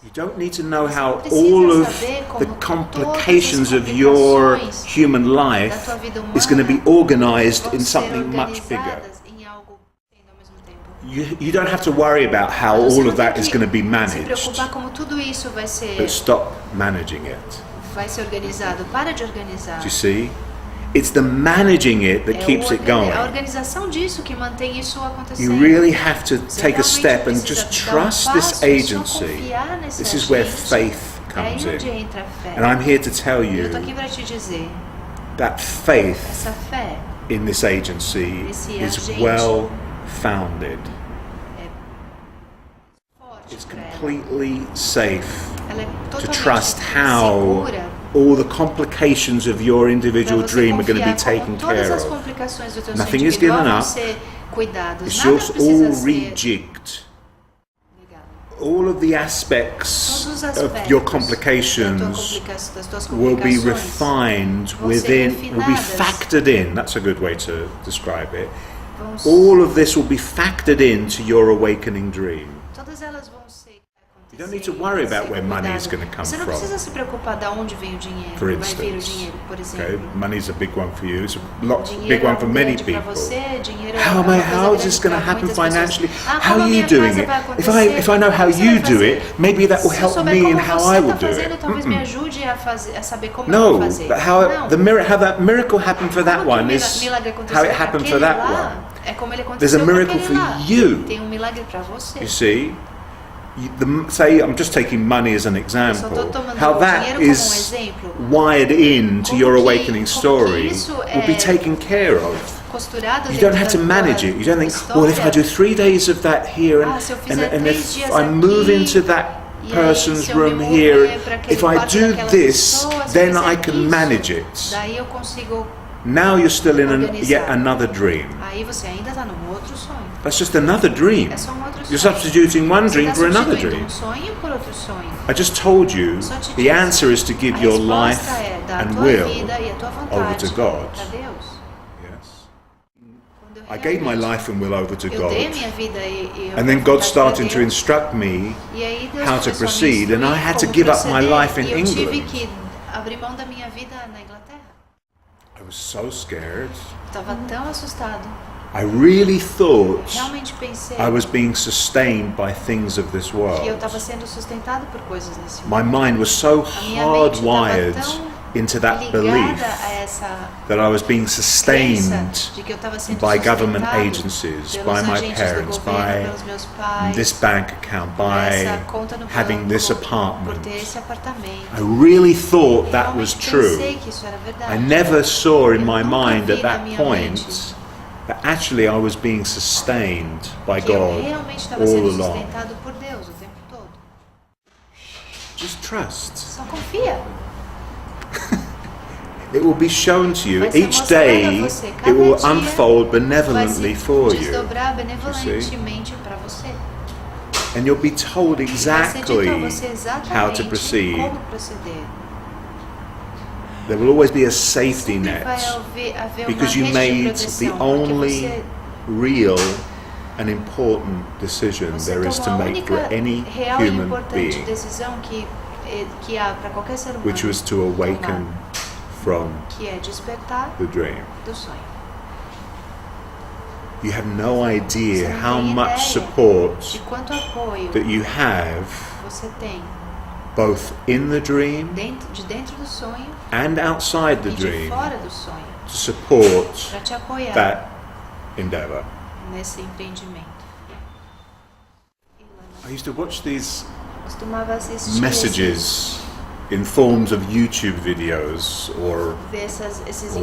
You don't need to know how all of the complications of your human life is going to be organized in something much bigger. You don't have to worry about how all of that is going to be managed. But stop managing it. Do you see? It's the managing it that keeps it going. You really have to take a step and just trust this agency. This is where faith comes in. And I'm here to tell you that faith in this agency is well founded. It's completely safe to trust how all the complications of your individual dream are going to be taken care of. Nothing is given up. It's just all rejigged. All of the aspects of your complications will be refined within, will be factored in. That's a good way to describe it. All of this will be factored into your awakening dream. You don't need to worry about where money is going to come from. For instance, okay, money is a big one for you. It's a big one for many people. How is this going to happen financially? How are you doing it? If I know how you do it, maybe that will help me in how I will do it. No, but how that miracle happened for that one is how it happened for that one. There's a miracle for you. You see? Say, I'm just taking money as an example, how that is wired into your awakening story will be taken care of. You don't have to manage it. You don't think, well, if I do 3 days of that here and if I move into that person's room here, if I do this, then I can manage it. Now you're still in yet another dream. That's just another dream. You're substituting one dream for another dream. I just told you the answer is to give your life and will over to God. Yes. I gave my life and will over to God. And then God started to instruct me how to proceed, and I had to give up my life in England. I was so scared. I really thought I was being sustained by things of this world. My mind was so hardwired into that belief that I was being sustained by government agencies, by my parents, by this bank account, by having this apartment. I really thought that was true. I never saw in my mind at that point that actually I was being sustained by God all along. Just trust. It will be shown to you. Each day it will unfold benevolently for you. See? And you'll be told exactly how to proceed. There will always be a safety net because you made the only real and important decision there is to make for any human being, which was to awaken from the dream. You have no idea how much support that you have both in the dream and outside the dream to support that endeavor. I used to watch these messages in forms of YouTube videos or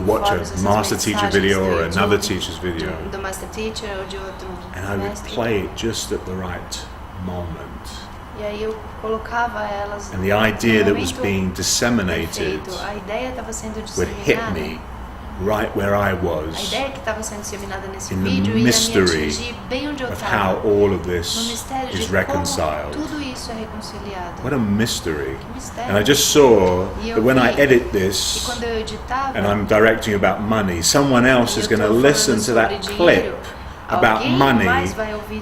watch a master teacher video or another teacher's video, and I would play it just at the right moment. And the idea that was being disseminated would hit me right where I was, in the mystery of how all of this is reconciled. What a mystery. And I just saw that when I edit this, and I'm directing about money, someone else is going to listen to that clip about money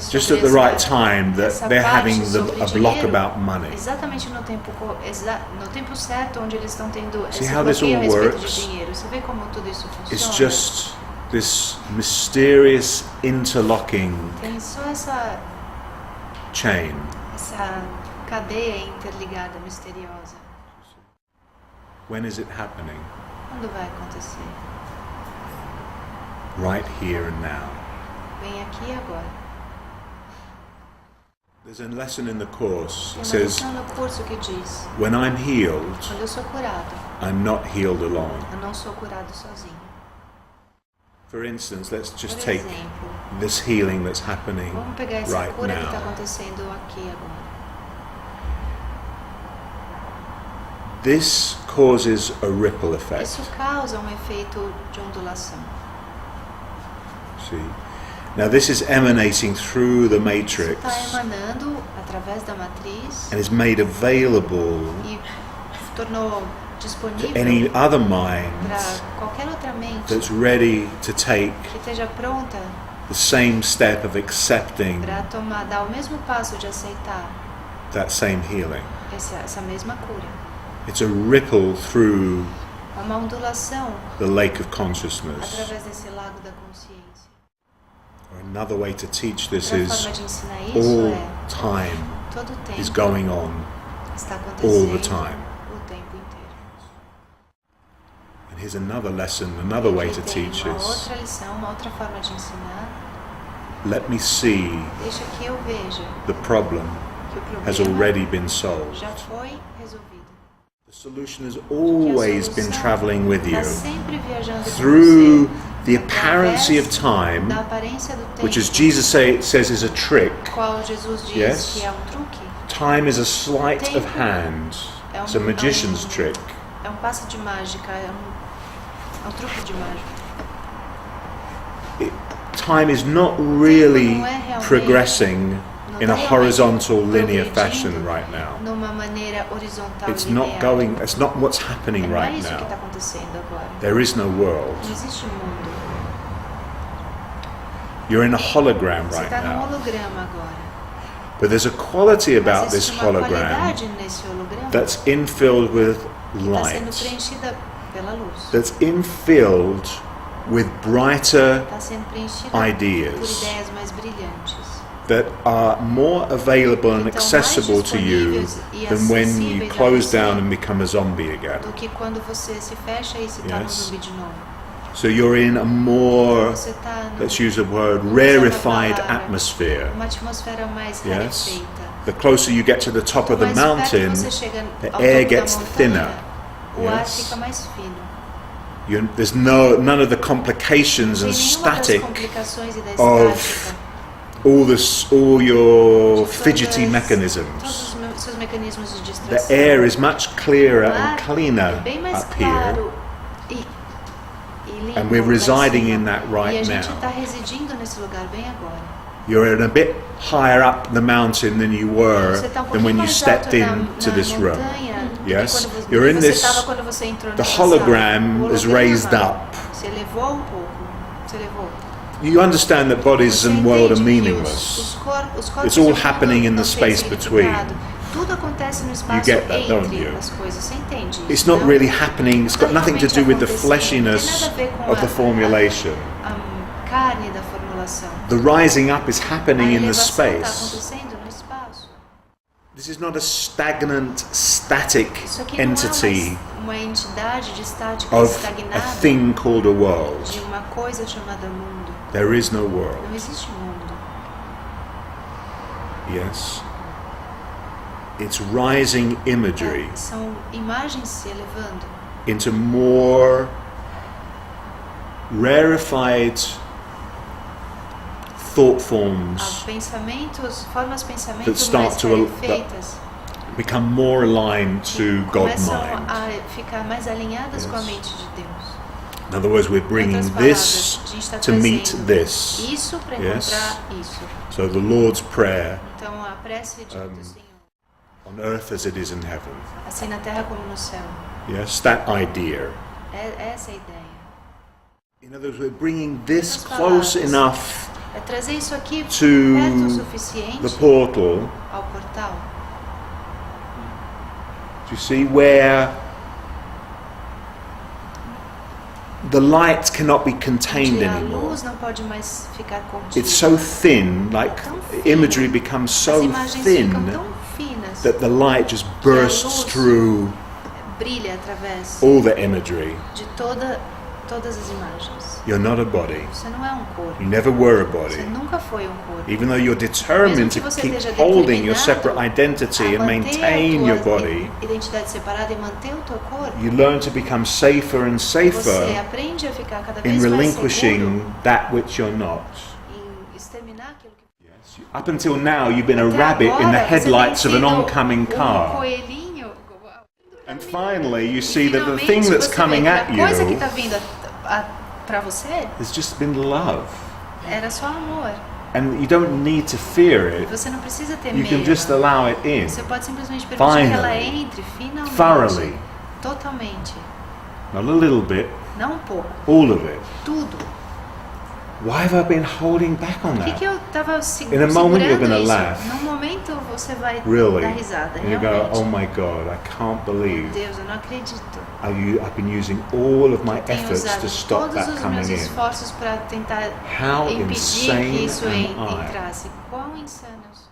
just at the right time that they're having a block about money. Exatamente no tempo certo onde eles estão tendo See esse how this all bloqueio a respeito works? de dinheiro. Você vê como tudo isso funciona? It's just this mysterious interlocking Tem só essa chain. cadeia interligada, misteriosa. When is it happening? Quando vai acontecer? Right here and now. Bem aqui e agora. There's a lesson in the course. Tem It uma says, lição no curso que diz: when I'm healed, quando eu sou curado, I'm not healed alone. eu não sou curado sozinho. For instance, let's just Por take exemplo, this healing that's happening vamos pegar essa right cura que está now. acontecendo aqui agora. This causes a ripple effect. Isso causa efeito de ondulação. See? Now this is emanating through the Isso matrix está emanando através da matriz and is made available e tornou to disponível any other mind para qualquer outra mente that's ready to take que esteja pronta the same step of accepting para dar o mesmo passo de aceitar that same healing. essa mesma cura. It's a ripple through É uma ondulação the lake of consciousness. através desse lago da consciência. Or another way to teach this Outra is forma de ensinar isso all é time todo o tempo is going on está all acontecendo the time. o tempo inteiro. And here's another lesson, another way to Aqui tem teach uma is outra lição, uma outra forma de ensinar. let me see Deixa que eu veja the problem que o has problema already been solved. já foi resolvido. The solution has always been traveling with you Está sempre viajando com through você, the apparency of time, da aparência do tempo, which as Jesus says is a trick. qual Jesus diz Yes. que é truque. Time is a sleight of hand. It's a magician's trick. É passe de mágica, é truque de mágica. Time is not really progressing in a horizontal linear fashion right now. Numa maneira horizontal It's not linear. going, it's not what's happening Não é right isso que now. está acontecendo agora. There is no world. Não existe mundo. You're in a hologram Você right está num now. holograma agora. But there's a quality Mas about this existe uma hologram qualidade nesse holograma that's infilled with que está sendo light, preenchida pela luz. that's infilled with brighter Está sendo preenchida por ideas ideias mais brilhantes. that are more available and accessible to you than when you close down and become a zombie again. Do que quando você se fecha e se torna Yes. zumbi de novo. So you're in a more, Você está let's use a word, rarefied atmosphere. uma atmosfera mais Yes. rarefeita. The closer you get to the top of the Mais perto mountain, você chega the ao air topo da gets montanha, thinner. o ar Yes. fica mais fino. There's none of the complications Não and tem nenhuma das static complicações e da of estática. all your de fidgety todos mechanisms. os seus mecanismos de The distração. air is much clearer O ar and cleaner é bem mais up here, claro e limpo and we're lá em residing cima. in that right E a gente now. está residindo nesse lugar bem agora. You're in a bit higher up the mountain than you were Você está than pouquinho when you mais stepped alto into na this room. montanha do que Yes, quando você, you're in você this. estava quando você entrou The nessa sala. hologram O is holograma raised up. se elevou um pouco. Se elevou. You understand that bodies Você and world are entende que meaningless. os corpos It's all e o mundo happening in the não têm space between. significado. Tudo acontece no espaço get that, don't entre you? as coisas. Você entende isso? It's not não? really happening. It's got nothing to do with the Não tem fleshiness nada a ver com of the formulation. a carne da formulação. The rising up is A happening in the elevação está space. acontecendo no espaço. This is not a stagnant, static Isso aqui não entity é uma entidade de estática of a estagnada thing called a world. de uma coisa chamada mundo. There is no world. Não existe mundo. Yes. It's rising imagery São imagens se elevando into more rarefied thought a forms pensamentos, formas that pensamentos start mais to perfeitas. become more aligned to God Começam mind. a ficar mais alinhadas com a Yes. mente de Deus. In other words, we're Em bringing outras this palavras, a gente está to meet trazendo this. isso para Yes. encontrar isso. So the Lord's Prayer, Então a prece do Senhor, on earth as it is in heaven. assim na terra como no céu. Yes, that idea. É essa a ideia. In other words, we're bringing this Outras close palavras. enough É trazer isso aqui to perto o suficiente the portal. ao portal. Do you see where the light cannot be contained Onde a anymore? luz não pode mais ficar contida. It's so thin, like imagery becomes As so imagens thin ficam tão finas that the light just bursts through brilha através all the imagery. de todas as imagens. You're not a body. Você não é um corpo. You never were a Você body. nunca foi um corpo. Even though you're determined to keep holding your separate identity and maintain your body, identidade separada e manter o teu corpo. you learn to become safer and Você safer aprende a ficar cada in vez mais relinquishing seguro that which you're not. em exterminar aquilo que Yes. Up until now, you've been a Até rabbit in the agora, você tem headlights of an sido oncoming car. coelhinho. And finally, you E see that the finalmente thing that's você coming vê que at a coisa que you está vindo para você has just been love. era só amor. And you don't need to fear it. Você não precisa ter You can medo. just allow it in. Você pode simplesmente permitir que ela Finally. entre finalmente. Thoroughly. Totalmente. Not a little bit, Não um pouco. all of it. Tudo. Why have I been holding back on Por que that? eu estava In a moment you're gonna segurando laugh. isso? Num momento você vai Really? dar risada, And you realmente. go, oh my God, I can't Meu believe Deus, eu não acredito. I've been using all of my Tenho efforts usado to stop todos that os coming meus in. esforços para tentar How impedir insane que isso am I? entrasse. Quão insano eu sou.